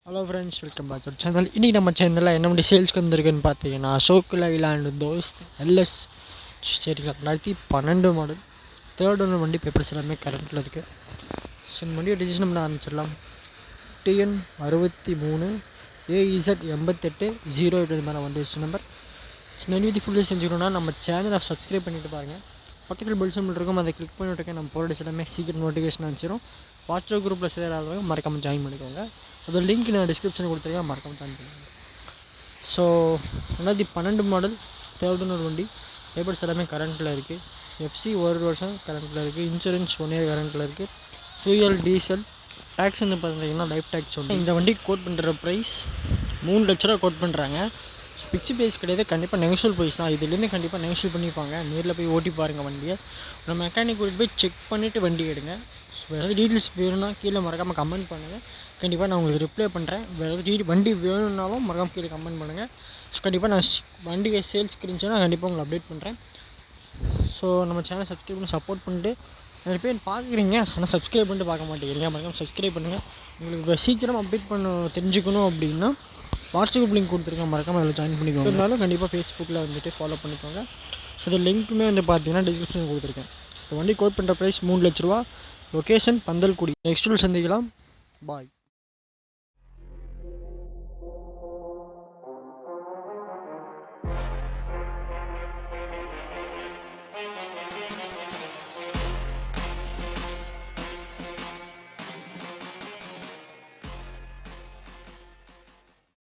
Hello friends, welcome back to channel. இன்றைக்கி நம்ம சேனலில் என்ன வண்டி சேல்ஸ்க்கு வந்திருக்குன்னு பார்த்தீங்கன்னா அசோக் லைலாண்ட் தோஸ்த் எல்எஸ் சரிங்களா 2012 மாடல் தேர்ட் ஓனர் வண்டி. பேப்பர்ஸ் எல்லாமே கரண்ட்டில் இருக்குது. ஸோ இந்த வண்டியை ரிஜிஸ்டர் பண்ண ஆரம்பிச்சிடலாம். TN 63 AEZ 88 0 வண்டி ரிஜிஸ்டர் நம்பர். ஸோ இந்த வண்டி ஃபுல்லாக செஞ்சுக்கணுன்னா நம்ம சேனலை சப்ஸ்கிரைப் பண்ணிவிட்டு பாருங்கள். பக்கத்தில் பெல் சிம்பிள் இருக்கும், அதை கிளிக் பண்ணிவிட்டு நம்ம போகிற எல்லாமே சீக்கிரம் நோட்டிஃபிகேஷன் அனுப்பிச்சிடும். வாட்ஸ்அப் குரூப்பில் சேராதவங்க மறக்காமல் ஜாயின் பண்ணிக்கோங்க. அதோட லிங்க் நான் டிஸ்கிரிப்ஷனில் கொடுத்துருக்கேன், மறக்காமல் ஜாயின் பண்ணுங்கள். ஸோ 2012 மாடல் தேர்ட் ஓனர் வண்டி. பேப்பர்ஸ் எல்லாமே கரண்ட்டில் இருக்குது. FC 1 வருஷம் கரண்ட்டில் இருக்குது. இன்சூரன்ஸ் 1 இயர் கரண்ட்டில் இருக்குது. ஃபியூயல் டீசல் டேக்ஸ் வந்து பார்த்தீங்கன்னா லைஃப் டேக்ஸ் வந்து. இந்த வண்டி கோட் பண்ணுற ப்ரைஸ் 3 லட்ச ரூபா கோட் பண்ணுறாங்க. ஃபிக்ஸ் ப்ரைஸ் கிடையாது, கண்டிப்பாக நெகோஷியல் ப்ரைஸ் தான். இதுலேருந்து கண்டிப்பாக நெகோஷியல் பண்ணிப்பாங்க. நேரில் போய் ஓட்டி பாருங்கள் வண்டியை. நம்ம மெக்கானிக் கூட்டிகிட்டு போய் செக் பண்ணிவிட்டு வண்டி எடுங்க. ஸோ வேறு டீட்டெயில்ஸ் வேணும்னா கீழே மறக்காமல் கமெண்ட் பண்ணுங்கள். கண்டிப்பாக நான் உங்களுக்கு ரிப்ளை பண்ணுறேன். வேறு வண்டி வேணும்னாலும் மறக்காமல் கீழே கமெண்ட் பண்ணுங்கள். ஸோ கண்டிப்பாக நான் வண்டியை சேல்ஸ்க்கு இருந்துச்சுன்னா கண்டிப்பாக உங்களை அப்டேட் பண்ணுறேன். ஸோ நம்ம சேனல் சப்ஸ்கிரைப் பண்ணி சப்போர்ட் பண்ணிட்டு நிறைய பேர் பார்க்குறீங்க, ஆனால் சப்ஸ்கிரைப் பண்ணிட்டு பார்க்க மாட்டேங்கிறீங்க. மறக்காமல் சப்ஸ்கிரைப் பண்ணுங்கள். உங்களுக்கு சீக்கிரம் அப்டேட் தெரிஞ்சுக்கணும் அப்படின்னா வாட்ஸ்அப் லிங்க் கொடுத்துருக்கேன், மறக்காமல் அதில் ஜாயின் பண்ணிக்கோங்க. இருந்தாலும் கண்டிப்பாக ஃபேஸ்புக்கில் வந்துட்டு ஃபாலோ பண்ணிக்கோங்க. ஸோ இந்த லிங்க்குமே வந்து பார்த்தீங்கன்னா டிஸ்கிரிப்ஷனில் கொடுத்துருக்கேன். இந்த வண்டி கோட் பண்ணுற ப்ரைஸ் 3 லட்ச ரூபா. லொக்கேஷன் பந்தல்குடி. நெக்ஸ்ட் சந்திக்கலாம். பாய்.